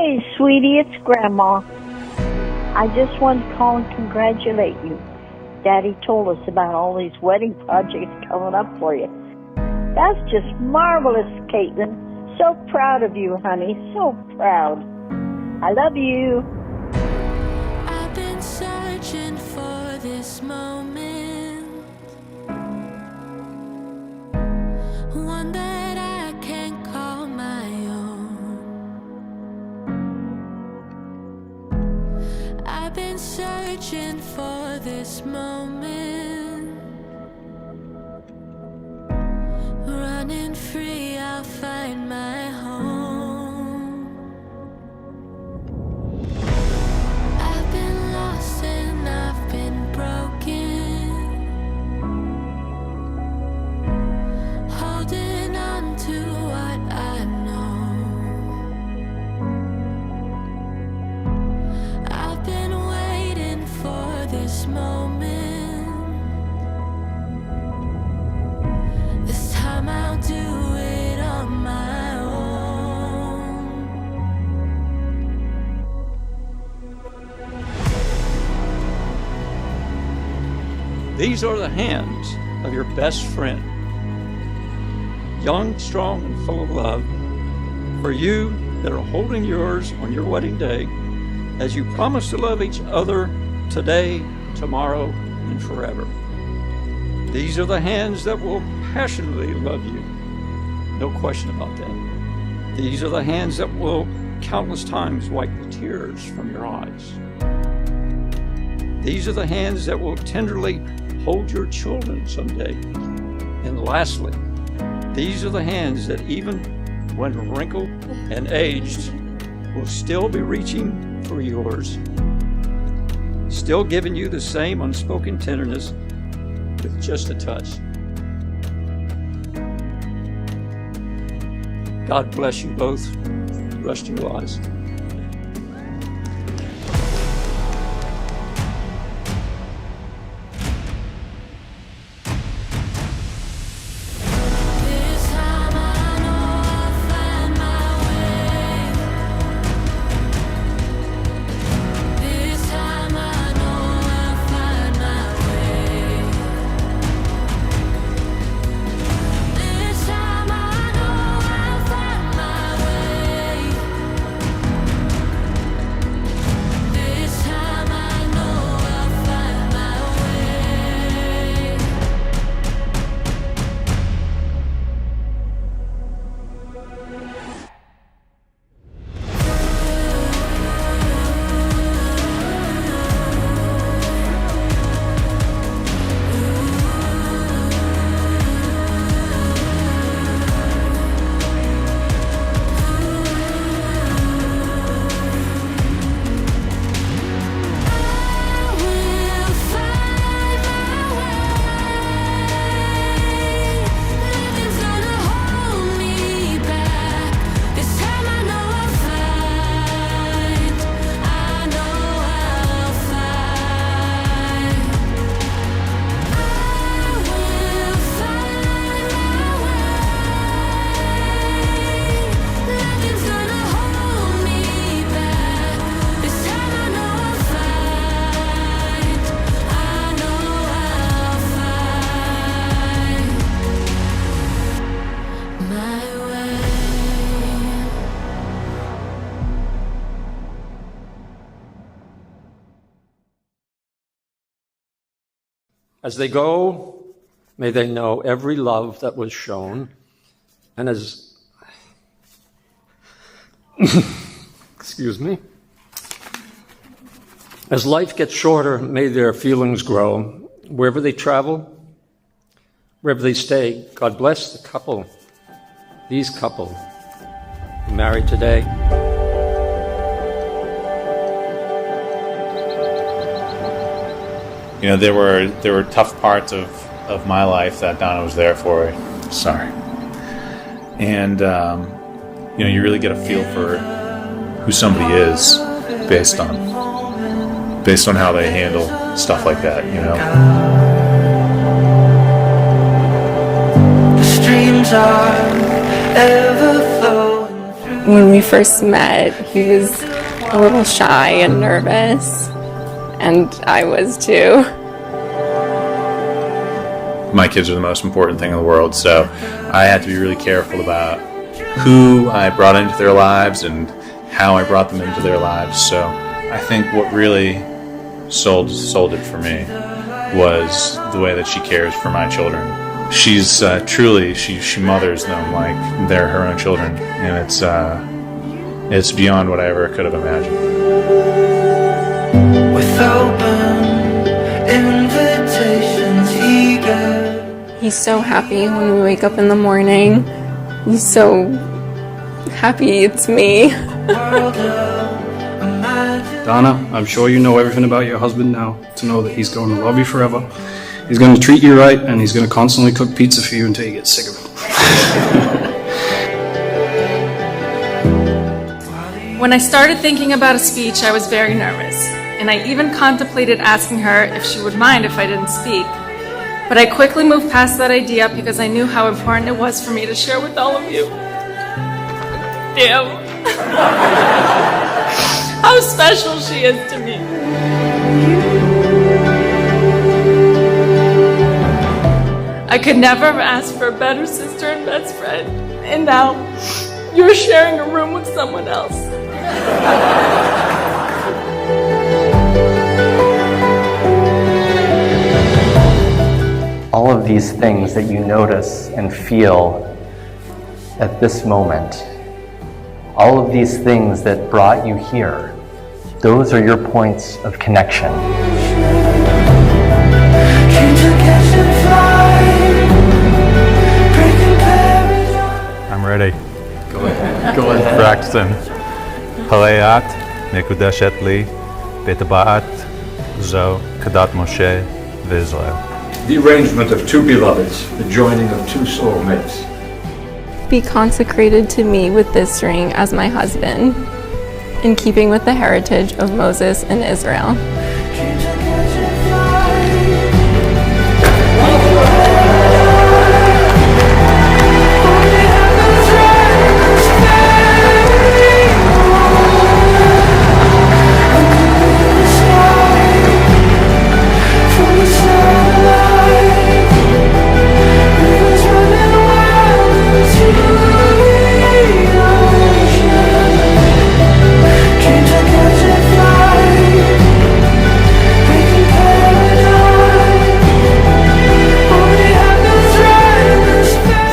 Hey, sweetie, it's Grandma. I just wanted to call and congratulate you. Daddy told us about all these wedding projects coming up for you. That's just marvelous, Caitlin. So proud of you, honey. So proud. I love you. I've been searching for this moment, one that I can call my own. I've been searching for this moment, running free, I'll find my home. I've been lost and I've been broken, holding on to what I know. I've been waiting for this moment. This time I'll do it on my own. These are the hands of your best friend, young, strong, and full of love, for you that are holding yours on your wedding day as you promise to love each other today, tomorrow, and forever. These are the hands that will passionately love you, no question about that. These are the hands that will countless times wipe the tears from your eyes. These are the hands that will tenderly hold your children someday. And lastly, these are the hands that even when wrinkled and aged will still be reaching for yours, still giving you the same unspoken tenderness with just a touch. God bless you both. Rest your lives. This time I know I'll find my way. This time I know I'll find my way. This time I know I'll find my way. This time I know I'll find my way. Will find my way. Nothing's gonna hold me back. This time I know I'll find. I know I'll find. I will find my way. Nothing's gonna hold me back. This time I know I'll find. I know I'll find my way. As they go, may they know every love that was shown, and as excuse me, as life gets shorter, may their feelings grow. Wherever they travel, wherever they stay, God bless the couple, these couple, married today. You know, there were tough parts of my life that Donna was there for. Sorry. And you know, you really get a feel for who somebody is based on how they handle stuff like that, you know. The streams are ever flowing through When we first met, he was a little shy and nervous, and I was too. My kids are the most important thing in the world, so I had to be really careful about who I brought into their lives and how I brought them into their lives. So I think what really sold it for me was the way that she cares for my children. She's truly, she mothers them like they're her own children, and it's beyond what I ever could have imagined. With open invitations eager. He's so happy when we wake up in the morning. He's so happy it's me. Donna, I'm sure you know everything about your husband now, to know that he's going to love you forever. He's going to treat you right, and he's going to constantly cook pizza for you until you get sick of it. When I started thinking about a speech, I was very nervous, and I even contemplated asking her if she would mind if I didn't speak. But I quickly moved past that idea because I knew how important it was for me to share with all of you. Damn. How special she is to me. I could never have asked for a better sister and best friend, and now you're sharing a room with someone else. All of these things that you notice and feel at this moment, all of these things that brought you here, those are your points of connection. I'm ready. Go ahead. Practicing. Haleat Mekudeshet Li Betabaat Zo Kadat Moshe V'Israel. The arrangement of two beloveds, the joining of two soulmates. Be consecrated to me with this ring as my husband, in keeping with the heritage of Moses and Israel.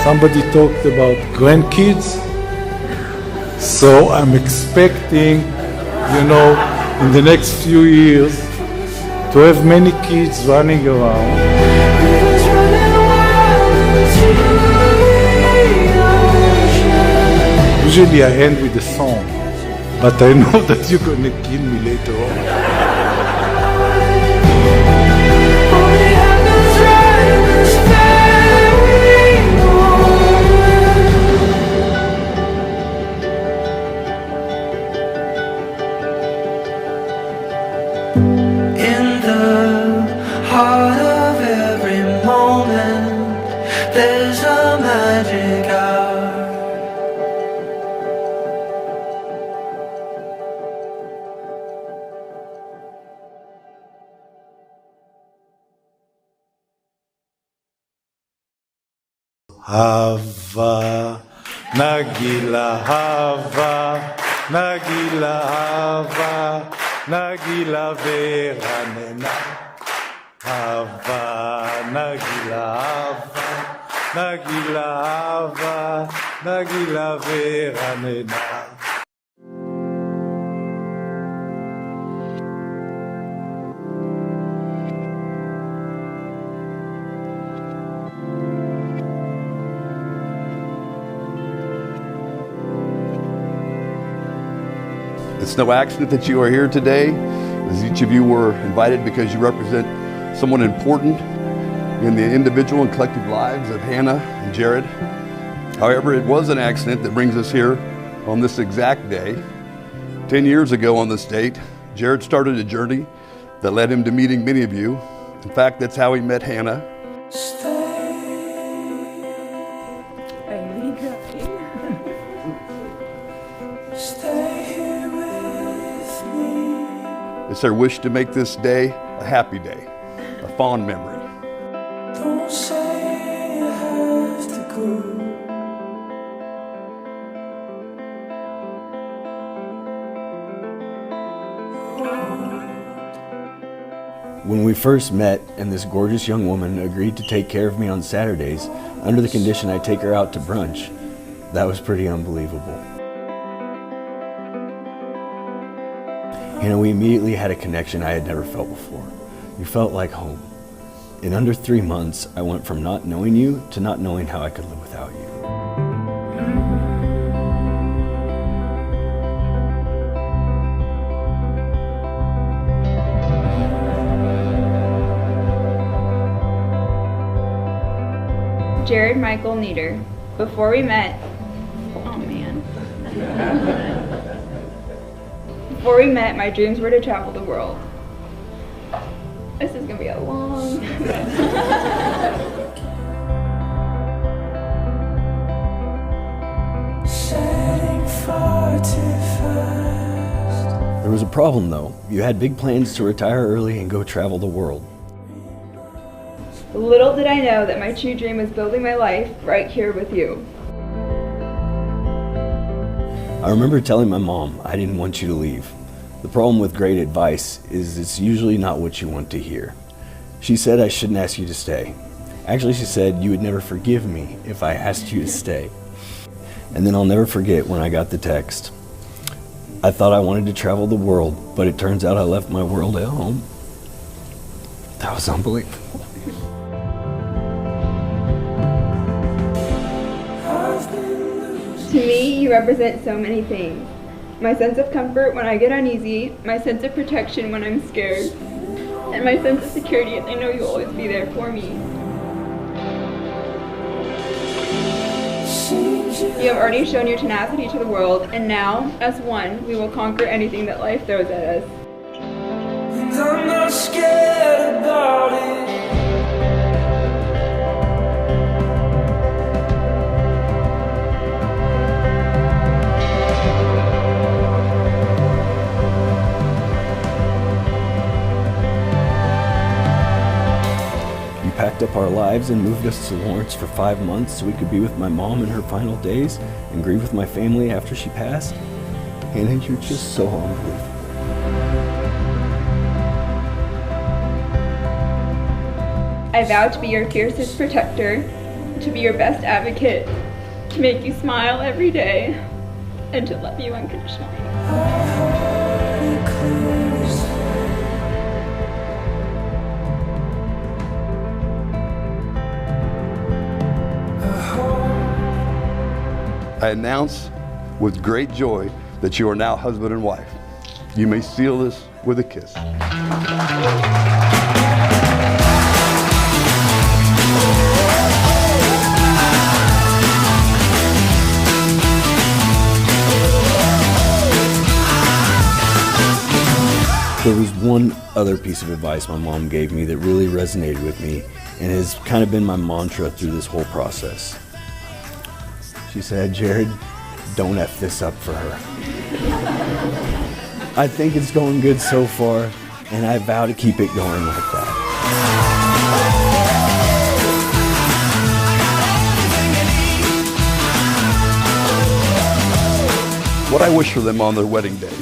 Somebody talked about grandkids, so I'm expecting, in the next few years to have many kids running around. Usually I end with a song, but I know that you're gonna kill me later on. Heart of every moment, there's a magic hour. Hava, Nagila, Hava, Nagila, Hava, Nagila, Veranena. Hava, Nagila, Hava, Nagila, Hava, Nagila, Veranena. It's no accident that you are here today, as each of you were invited because you represent someone important in the individual and collective lives of Hannah and Jared. However, it was an accident that brings us here on this exact day. 10 years ago on this date, Jared started a journey that led him to meeting many of you. In fact, that's how he met Hannah. It's their wish to make this day a happy day, a fond memory. Don't say you have to go. When we first met and this gorgeous young woman agreed to take care of me on Saturdays under the condition I take her out to brunch, that was pretty unbelievable. We immediately had a connection I had never felt before. You felt like home. In under 3 months, I went from not knowing you to not knowing how I could live without you. Jared Michael Nieder. Before we met, oh man. Before we met, my dreams were to travel the world. This is gonna be a long. Setting far too fast. There was a problem though. You had big plans to retire early and go travel the world. Little did I know that my true dream was building my life right here with you. I remember telling my mom I didn't want you to leave. The problem with great advice is it's usually not what you want to hear. She said I shouldn't ask you to stay. Actually, she said you would never forgive me if I asked you to stay. And then I'll never forget when I got the text. I thought I wanted to travel the world, but it turns out I left my world at home. That was unbelievable. To me, you represent so many things. My sense of comfort when I get uneasy, my sense of protection when I'm scared, and my sense of security as I know you'll always be there for me. You have already shown your tenacity to the world, and now, as one, we will conquer anything that life throws at us. And I'm not scared about it. Packed up our lives and moved us to Lawrence for 5 months so we could be with my mom in her final days and grieve with my family after she passed. Hannah, you're just so unbelievable. I vow to be your fiercest protector, to be your best advocate, to make you smile every day, and to love you unconditionally. I announce with great joy that you are now husband and wife. You may seal this with a kiss. There was one other piece of advice my mom gave me that really resonated with me and has kind of been my mantra through this whole process. She said, Jared, don't F this up for her. I think it's going good so far, and I vow to keep it going like that. What I wish for them on their wedding day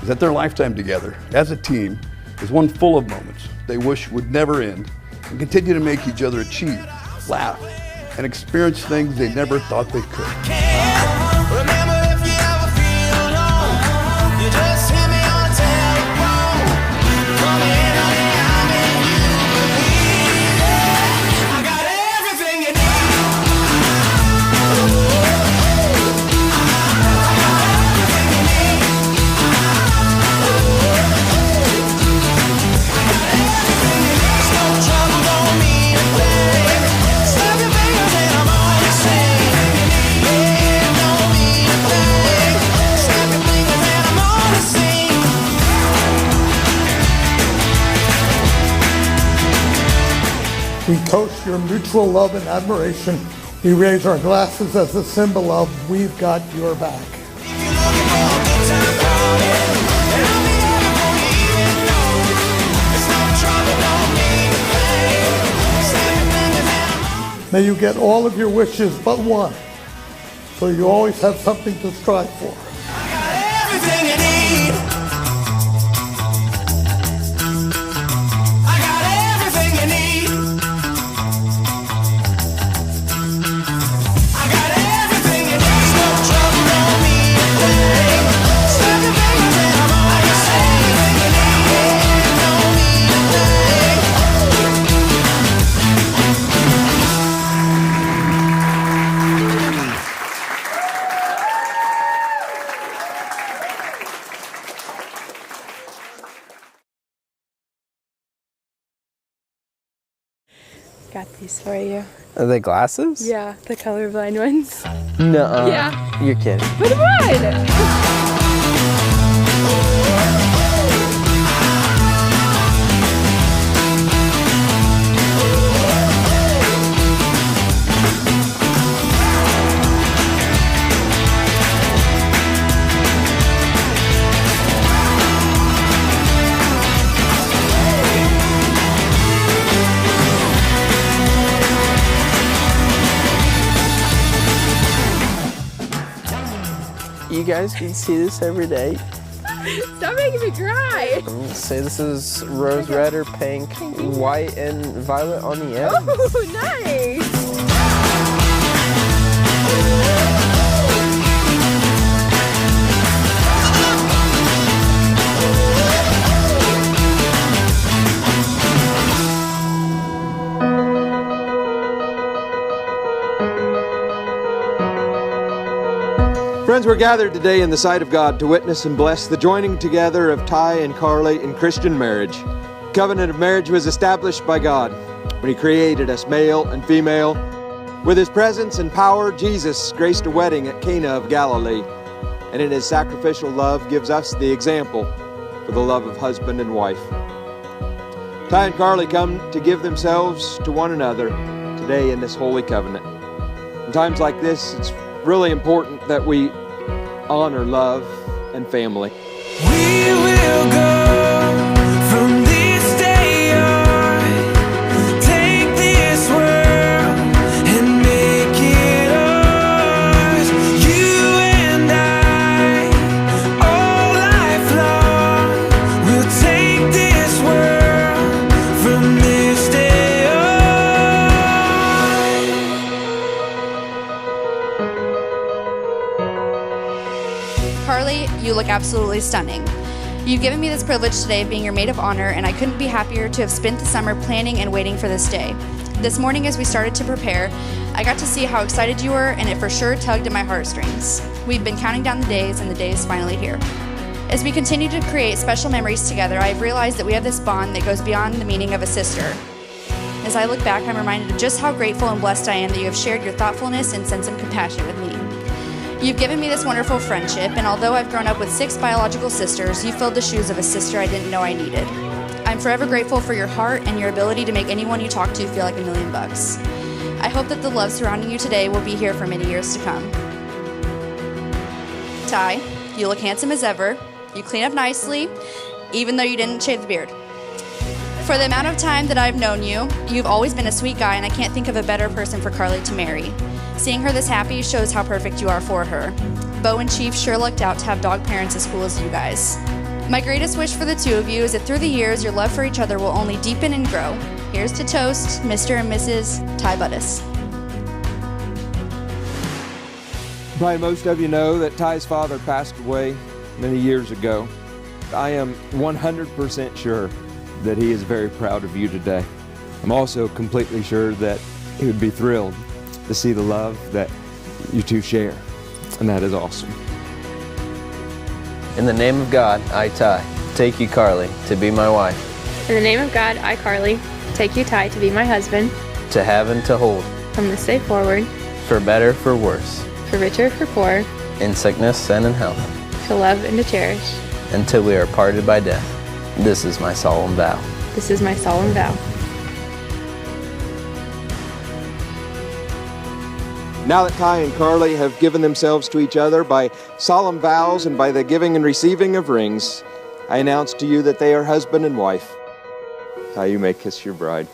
is that their lifetime together as a team is one full of moments they wish would never end and continue to make each other achieve, laugh, and experience things they never thought they could. We toast your mutual love and admiration. We raise our glasses as a symbol of we've got your back. May you get all of your wishes but one, so you always have something to strive for. Everything you need. I got everything you need. I got everything you need. No trouble, no need a thing. Stuck in fingers and I'm on. I got everything you need. No need a thing. Got these for you. Are they glasses? Yeah, the colorblind ones. No. Yeah. You're kidding. What am I? You guys can see this every day. Stop making me cry. Say this is rose red or pink, white and violet on the end. Oh, nice. Friends, we're gathered today in the sight of God to witness and bless the joining together of Ty and Carly in Christian marriage. The covenant of marriage was established by God when He created us male and female. With His presence and power, Jesus graced a wedding at Cana of Galilee, and in His sacrificial love gives us the example for the love of husband and wife. Ty and Carly come to give themselves to one another today in this holy covenant. In times like this, it's really important that we honor love and family. We will go from this day on. Take this world and make it ours. You and I, all life long. We'll take this world from this day on. Carly, you look absolutely stunning. You've given me this privilege today of being your maid of honor, and I couldn't be happier to have spent the summer planning and waiting for this day. This morning as we started to prepare, I got to see how excited you were, and it for sure tugged at my heartstrings. We've been counting down the days, and the day is finally here. As we continue to create special memories together, I've realized that we have this bond that goes beyond the meaning of a sister. As I look back, I'm reminded of just how grateful and blessed I am that you have shared your thoughtfulness and sense of compassion with me. You've given me this wonderful friendship, and although I've grown up with 6 biological sisters, you filled the shoes of a sister I didn't know I needed. I'm forever grateful for your heart and your ability to make anyone you talk to feel like $1,000,000. I hope that the love surrounding you today will be here for many years to come. Ty, you look handsome as ever. You clean up nicely, even though you didn't shave the beard. For the amount of time that I've known you, you've always been a sweet guy, and I can't think of a better person for Carly to marry. Seeing her this happy shows how perfect you are for her. Bo and Chief sure lucked out to have dog parents as cool as you guys. My greatest wish for the two of you is that through the years, your love for each other will only deepen and grow. Here's to toast, Mr. and Mrs. Ty Buddis. Probably most of you know that Ty's father passed away many years ago. I am 100% sure that he is very proud of you today. I'm also completely sure that he would be thrilled to see the love that you two share, and that is awesome. In the name of God, I, Ty, take you, Carly, to be my wife, In the name of God, I, Carly, take you, Ty, to be my husband, to have and to hold, from this day forward, for better, for worse, for richer, for poor, in sickness and in health, to love and to cherish. until we are parted by death. This is my solemn vow. This is my solemn vow. Now that Ty and Carly have given themselves to each other by solemn vows and by the giving and receiving of rings, I announce to you that they are husband and wife. Ty, you may kiss your bride.